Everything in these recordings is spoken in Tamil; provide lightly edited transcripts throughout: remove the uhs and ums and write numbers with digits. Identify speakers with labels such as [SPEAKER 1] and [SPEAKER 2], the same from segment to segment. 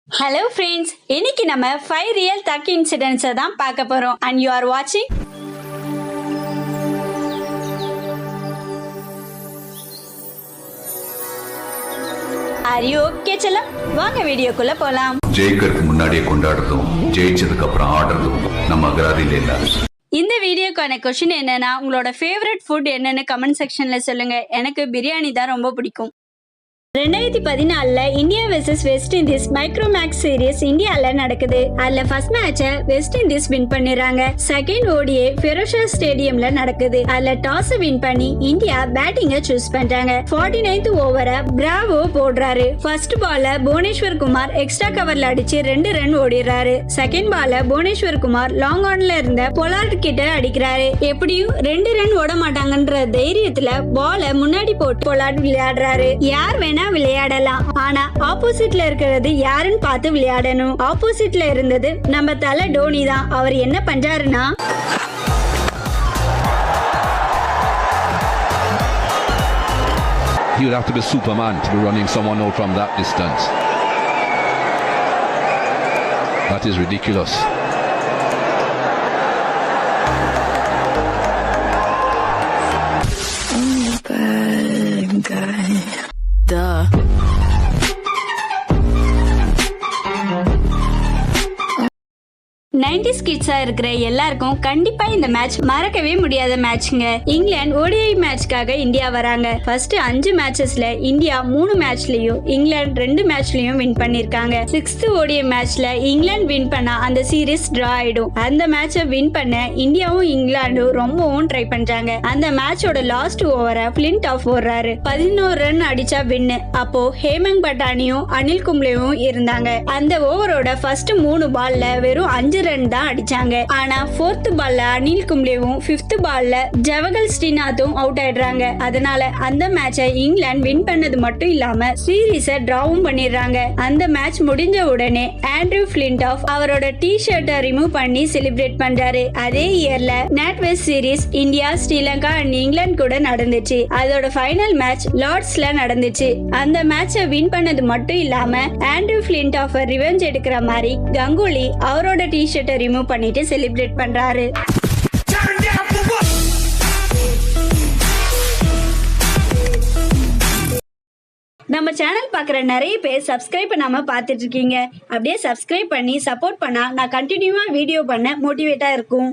[SPEAKER 1] Hello friends, இன்னைக்கு நம்ம 5 real thug incidents தான் பார்க்க போறோம் and you are watching. Are you okay செல்லம்? வாங்க வீடியோக்குள்ள போலாம்.
[SPEAKER 2] ஜெயிக்கிறதுக்கு முன்னாடியே கொண்டாடுறதும் ஜெயிச்சதுக்கு அப்புறம் ஆடுறதும் நம்ம அகராதியில இல்ல.
[SPEAKER 1] இந்த வீடியோக்கான கொஸ்டின் என்னன்னா, உங்களோட ஃபேவரட் ஃபுட் என்னன்னு கமெண்ட் செக்ஷன்ல சொல்லுங்க. எனக்கு பிரியாணி தான் ரொம்ப பிடிக்கும். 2014ல India versus West Indies Micromax series இந்தியால நடக்குது. அதுல ஃபர்ஸ்ட் மேட்ச வெஸ்ட் இண்டீஸ் வின் பண்ணிடுறாங்க. செகண்ட் ஓடிஏ ஃபெரோஷா ஸ்டேடியம்ல நடக்குது. அதுல டாஸ் வின் பண்ணி இந்தியா பேட்டிங்க சூஸ் பண்றாங்க. 49th ஓவரை பிராவோ போடுறாரு. ஃபர்ஸ்ட் பால்ல புவனேஸ்வர் குமார் எக்ஸ்ட்ரா கவர்ல அடிச்சு 2 ரன் ஓடிடுறாரு. செகண்ட் பால்ல புவனேஸ்வர் குமார் லாங் ஆன்ல இருந்த பொலார்ட் கிட்ட அடிக்கிறாரு. எப்படியும் 2 ரன் ஓட மாட்டாங்கன்ற தைரியத்துல பால முன்னாடி போட்டு பொலார்ட் விளையாடுறாரு. யார் வேணா விளையாடலாம், ஆனா ஆப்போசிட்ல இருக்கிறது யாருன்னு பார்த்து விளையாடணும். ஆப்போசிட்ல இருந்தது நம்ம தல டோனி தான். அவர் என்ன பண்றாருன்னா,
[SPEAKER 3] He would have to be Superman to be running someone out from that distance. That is ridiculous.
[SPEAKER 4] I'm a bad guy. Duh.
[SPEAKER 1] கிட்ஸா இருக்கிற எல்லாருக்கும் கண்டிப்பா இந்த மேட்ச் மறக்கவே முடியாத மேட்ச்ங்க. இங்கிலாந்து ஓடிஐ மேட்ச்காக இந்தியா வராங்க. ஃபர்ஸ்ட் 5 மேட்சஸ்ல இந்தியா 3 மேட்ச்லயும் இங்கிலாந்து 2 மேட்ச்லயும் வின் பண்ணிருக்காங்க. 6th ஓடிஐ மேட்ச்ல இங்கிலாந்து வின் பண்ணா அந்த சீரிஸ் டிரா ஆயிடும். அந்த மேட்சை வின் பண்ண இந்தியாவும் இங்கிலாந்தும் ரொம்பவும் ட்ரை பண்றாங்க. அந்த மேட்சோட லாஸ்ட் ஓவரை பிளின்ட் ஆஃப் போடுறாரு. 11 ரன் அடிச்சா வின்னு. அப்போ ஹேமங் பட்டானியும் அனில் கும்ளேவும் இருந்தாங்க. அந்த ஓவரோட ஃபர்ஸ்ட் 3 பால்ல வெறும் 5 ரன் தான் அடிச்சாங்க. ஆனா 4th பால்ல அனில் கும்ளேவும் 5th பால்ல ஜவகல் ஸ்ரீநாத்தும் அவுட் ஆயிடுறாங்க. அதனால அந்த மேட்சை இங்கிலாந்து வின் பண்ணது மட்டும் இல்லாம சீரீஸை டிராவும் பண்ணிடுறாங்க. அந்த மேட்ச் முடிஞ்ச உடனே ஆண்ட்ரூ பிளின்டாஃப் அவரோட டி-ஷர்ட்டை ரிமூவ் பண்ணி செலிப்ரேட் பண்றாரு. அதே இயர்ல NatWest series India, Sri Lanka and England கூட நடந்துச்சு. அதோட ஃபைனல் மேட்ச் லார்ட்ஸ்ல நடந்துச்சு. அந்த மேட்சை வின் பண்ணது மட்டும் இல்லாம ஆண்ட்ரூ பிளின்டாஃப் ரிவெஞ்ச் எடுக்கிற மாதிரி கங்குலி அவரோட டி-ஷர்ட்டை ரிமூவ் பண்ணிட்டு செலிப்ரேட் பண்றாரு. நம்ம சேனல் பார்க்குற நிறைய பேர் சப்ஸ்கிரைப் பண்ணாம பார்த்துட்டு இருக்கீங்க. அப்படியே சப்ஸ்கிரைப் பண்ணி சப்போர்ட் பண்ணா நான் கண்டினியூவா வீடியோ பண்ண மோட்டிவேட்டா இருக்கும்.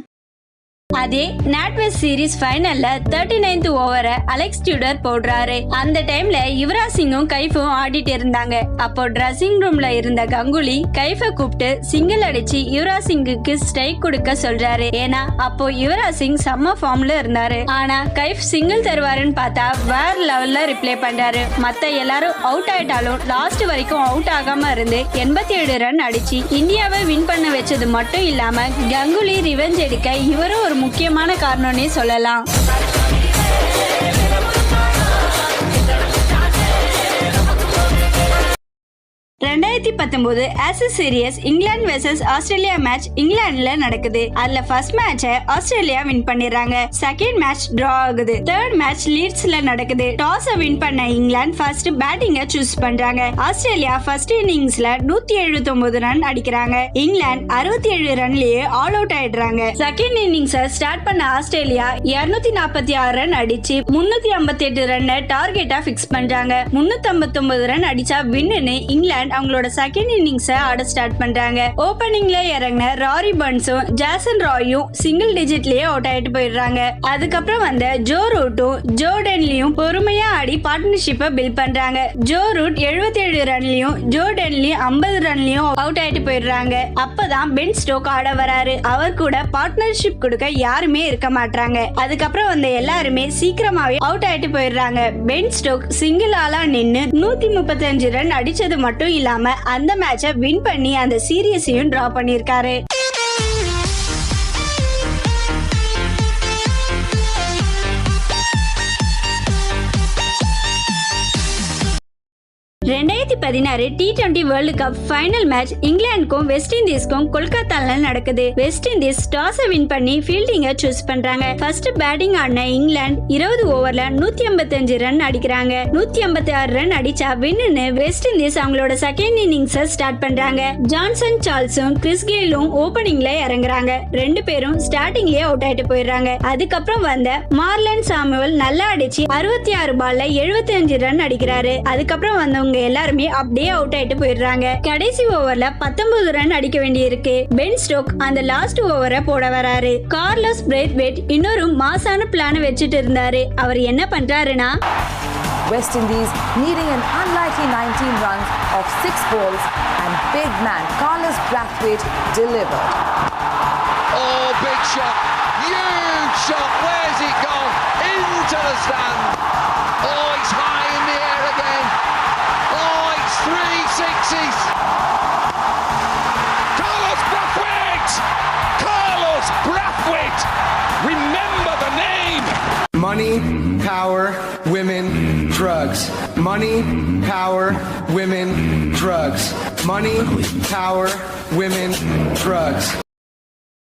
[SPEAKER 1] அதே நாட்வெஸ்ட் சீரிஸ் ஃபைனல்ல 39th ஓவரை அலெக்ஸ் டியூடர் போடுறாரு. அந்த டைம்ல யுவராஜ் சிங்கும் கைஃபும் ஆடிட்டு இருந்தாங்க. அப்போ ட்ரெஸ்ஸிங் ரூம்ல இருந்த கங்குலி கைஃபை கூப்பிட்டு சிங்கிள் அடிச்சு யுவராஜ் சிங்குக்கு ஸ்ட்ரைக் கொடுக்க சொல்றாரு. ஏன்னா அப்போ யுவராஜ் சிங் செம்ம ஃபார்ம்ல இருந்தாரு. ஆனா கைஃப் சிங்கிள் தருவாருன்னு பார்த்தா வேற லெவல்ல ரிப்ளை பண்றாரு. மத்த எல்லாரும் அவுட் ஆயிட்டாலும் லாஸ்ட் வரைக்கும் அவுட் ஆகாம இருந்து 87 ரன் அடிச்சு இந்தியாவை வின் பண்ண வச்சது மட்டும் இல்லாம கங்குலி ரிவெஞ்ச் எடுக்க இவரும் ஒரு முக்கியமான காரணம்னே சொல்லலாம். 2019 Ashes series England versus Australia match இங்கிலாந்துல நடக்குது. அதுல ஃபர்ஸ்ட் மேட்சை ஆஸ்திரேலியா வின் பண்ணிடுறாங்க. செகண்ட் மேட்ச் டிரா ஆகுது. தேர்ட் மேட்ச் லீட்ஸ்ல நடக்குது. டாஸ் வின் பண்ண இங்கிலாந்து ஃபர்ஸ்ட் பேட்டிங்க சூஸ் பண்றாங்க. ஆஸ்திரேலியா ஃபர்ஸ்ட் இன்னிங்ஸ்ல 179 ரன் அடிக்கிறாங்க. இங்கிலாந்து 67 ரன்லயே ஆல் அவுட் ஆயிடுறாங்க. செகண்ட் இன்னிங்ஸ் ஸ்டார்ட் பண்ண ஆஸ்திரேலியா 246 ரன் அடிச்சு 358 ரன் டார்கெட்டா பிக்ஸ் பண்றாங்க. 359 ரன் அடிச்சா வின்னு இங்கிலாந்து அவங்களோட செகண்ட் இன்னிங்ஸ் ஆட ஸ்டார்ட் பண்றாங்க. ஓபனிங்ல இறங்கின ராரி பர்ன்ஸும் ஜாசன் ராயும் சிங்கிள் டிஜிட்லயே அவுட் ஆயிட்டு போயிடுறாங்க. அதுக்கப்புறம் வந்த ஜோ ரூட்டும் ஜோ டென்லியும் பொறுமையா ஆடி பார்ட்னர்ஷிப்பை பில்ட் பண்றாங்க. ஜோ ரூட் 77 ரன்லயும் ஜோ டென்லி 50 ரன்லயும் அவுட் ஆயிட்டு போயிடுறாங்க. அப்பதான் பென் ஸ்டோக் ஆட வராரு. அவர் கூட பார்ட்னர்ஷிப் கொடுக்க யாருமே இருக்க மாட்டாங்க. அதுக்கப்புறம் வந்த எல்லாருமே சீக்கிரமாவே அவுட் ஆயிட்டு போயிடுறாங்க. பென் ஸ்டோக் சிங்கிள் ஆளா நின்னு 135 ரன் அடிச்சது மட்டும் இல்லாம அந்த மேட்சை வின் பண்ணி அந்த சீரியஸையும் டிரா பண்ணிருக்காரு. 2016 T20 world cup final match இங்கிலாந்துக்கும் வெஸ்ட் இண்டீஸ்க்கும் கொல்கத்தால நடக்குது. வெஸ்ட் இண்டீஸ் டாஸ் வின் பண்ணி ஃபீல்டிங்க சூஸ் பண்றாங்க. ஃபர்ஸ்ட் பேட்டிங் ஆடின இங்கிலாந்து 20 ஓவர்ல 185 ரன் அடிக்கிறாங்க. 156 ரன் அடிச்சா வின்னு வெஸ்ட் இண்டீஸ் அவங்களோட செகண்ட் இன்னிங்ஸ் ஸ்டார்ட் பண்றாங்க. ஜான்சன் சார்ல்ஸும் கிறிஸ் கெயிலும் ஓபனிங்ல இறங்குறாங்க. ரெண்டு பேரும் ஸ்டார்டிங்லயே அவுட் ஆயிட்டு போயிடுறாங்க. அதுக்கப்புறம் வந்த மார்லன் சாமுவல் நல்லா அடிச்சு 66 பால்ல 75 ரன் அடிக்கிறாரு. அதுக்கப்புறம் வந்தவங்க எல்லாருமே அப்படியே அவுட் ஆயிட்டு போயிடுறாங்க. கடைசி ஓவர்ல 19 ரன் அடிக்க வேண்டியிருக்கு. பென் ஸ்டோக் அந்த லாஸ்ட் ஓவரை போட வராரு. கார்லோஸ் பிரைத்வேட் இன்னொரு மாசான பிளான வச்சுட்டு இருந்தாரு. அவர் என்ன பண்றாருன்னா,
[SPEAKER 5] West Indies needing an unlikely 19 runs of 6 balls and big man Carlos Brathwaite delivered.
[SPEAKER 3] Oh, big shot. Huge shot. Where's it gone? Into the stand. Oh, it's high in the air again. Oh, it's 3 sixes. Carlos Brathwaite! Carlos Brathwaite! Remember the name!
[SPEAKER 6] Money, power, women, drugs. Money, power, women, drugs. Money, power, women, drugs.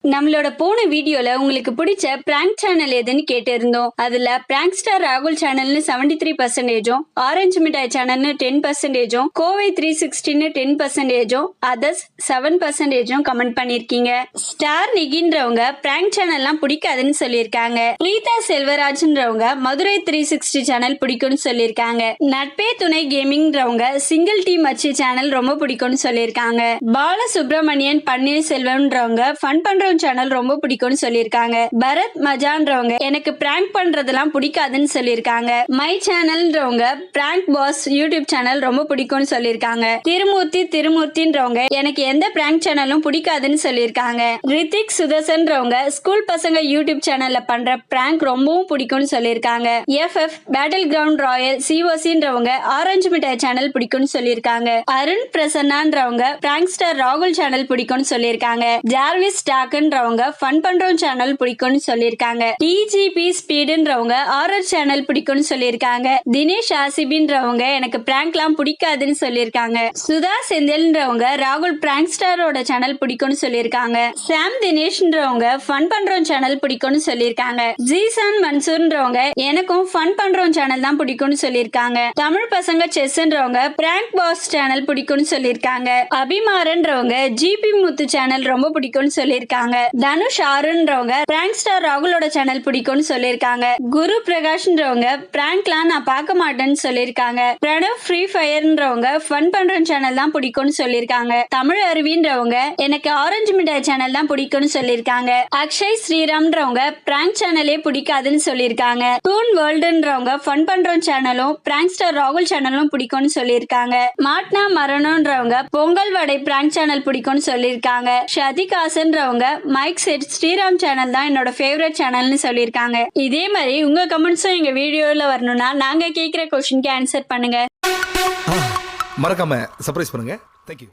[SPEAKER 1] நம்மளோட போன வீடியோல உங்களுக்கு பிடிச்ச பிராங்க் சேனல் எதுன்னு கேட்டிருந்தோம். அதுல பிராங்க் ஸ்டார் ராகுல் சேனல்னு 73%, ஆரஞ்சு மிட்டாய் சேனல்னு 10%, கோவை 360ன்னு 10%, அதர்ஸ் 7% கமெண்ட் பண்ணிருக்கீங்க. ஸ்டார் நிகின்றவங்க பிராங்க் சேனல்லாம் பிடிக்காதுன்னு சொல்லியிருக்காங்க. பிரீதா செல்வராஜ்ன்றவங்க மதுரை 360 சேனல் பிடிக்கும்னு சொல்லியிருக்காங்க. நட்பே துணை கேமிங்ன்றவங்க சிங்கிள் டீம் அச்சு சேனல் ரொம்ப பிடிக்கும்னு சொல்லியிருக்காங்க. பாலசுப்ரமணியன் பன்னீர்செல்வம்ன்றவங்க ஃபன் பண்ற சேனல் ரொம்ப பிடிக்கும்னு சொல்லியிருக்காங்க. பரத் மஜான்றவங்க எனக்கு பிராங்க் பண்றதெல்லாம் பிடிக்காதுன்னு சொல்லியிருக்காங்க. மை சேனல்ன்றவங்க பிராங்க் பாஸ் யூடியூப் சேனல் ரொம்ப பிடிக்கும்னு சொல்லியிருக்காங்க. திருமூர்த்தின்றவங்க எனக்கு எந்த பிராங்க் சேனலும் பிடிக்காதுன்னு சொல்லியிருக்காங்க. ரித்திக் சுதர்சன்றவங்க ஸ்கூல் பசங்க யூடியூப் சேனல்ல பண்ற பிராங்க் ரொம்பவும் பிடிக்கும்னு சொல்லியிருக்காங்க. எஃப்எஃப் பேட்டில் கிரவுண்ட் ராயல் சிஓசின்றவங்க ஆரஞ்சு மிட்டாய் சேனல் பிடிக்கும்னு சொல்லியிருக்காங்க. அருண் பிரசன்னான்றவங்க பிராங்க் ஸ்டார் ராகுல் சேனல் பிடிக்கும்னு சொல்லியிருக்காங்க. ஜார்விஸ் டாக்கன் ஃபன் பண்றோம் சேனல் பிடிக்கும்னு சொல்லியிருக்காங்க. டிஜிபி ஸ்பீடுன்றவங்க ஆர்ஆர் சேனல் பிடிக்கும்னு சொல்லியிருக்காங்க. தினேஷ் ஆசிபின்றவங்க எனக்கு பிராங்க்லாம் பிடிக்காதுன்னு சொல்லியிருக்காங்க. சுதா செந்தில்ன்றவங்க ராகுல் பிராங்க் ஸ்டாரோட சேனல் பிடிக்கும்னு சொல்லியிருக்காங்க. சாம் தினேஷ்ன்றவங்க ஃபன் பண்றோம் சேனல் பிடிக்கும்னு சொல்லியிருக்காங்க. ஜீசான் மன்சூர்ன்றவங்க எனக்கும் ஃபன் பண்றோம் சேனல் தான் பிடிக்கும்னு சொல்லியிருக்காங்க. தமிழ் பசங்க செஸ்ன்றவங்க பிராங்க் பாஸ் சேனல் பிடிக்கும்னு சொல்லியிருக்காங்க. அபிமாரன்றவங்க ஜிபி முத்து சேனல் ரொம்ப பிடிக்கும்னு சொல்லியிருக்காங்க. தனுஷ் ஆறுன்றவங்க பிராங்க் ஸ்டார் ராகுலோட சேனல் பிடிக்கும்னு சொல்லியிருக்காங்க. குரு பிரகாஷ்ன்றவங்க பிராங்க்லாம் நான் பார்க்க மாட்டேன்னு சொல்லியிருக்காங்க. பிரணவ் ஃப்ரீ ஃபயர்ன்றவங்க ஃபன் பண்ற சேனல் தான் பிடிக்கும்னு சொல்லியிருக்காங்க. தமிழ் அருவின்றவங்க எனக்கு ஆரஞ்சு மிட்டாய் சேனல் தான் பிடிக்கும்னு சொல்லியிருக்காங்க. அக்ஷய் ஸ்ரீராம்ன்றவங்க பிராங்க் சேனலே பிடிக்காதுன்னு சொல்லியிருக்காங்க. டூன் வேர்ல்டுன்றவங்க ஃபன் பண்ற சேனலும் பிராங்க் ஸ்டார் ராகுல் சேனலும் பிடிக்கும்னு சொல்லியிருக்காங்க. மாட்னா மரணன்றவங்க பொங்கல் வடை பிராங்க் சேனல் பிடிக்கும்னு சொல்லியிருக்காங்க. ஷதிகாசன்றவங்க மைக் செட் ஸ்ரீராம் சேனல் தான் என்னோட ஃபேவரட் சேனல்னு சொல்லியிருக்காங்க. இதே மாதிரி உங்க கமெண்ட்ஸும் எங்க வீடியோல வரணும்னா நாங்க கேட்கிற क्वेश्चनக்கு ஆன்சர் பண்ணுங்க.
[SPEAKER 7] மறக்காம சர்ப்ரைஸ் பண்ணுங்க. Thank you.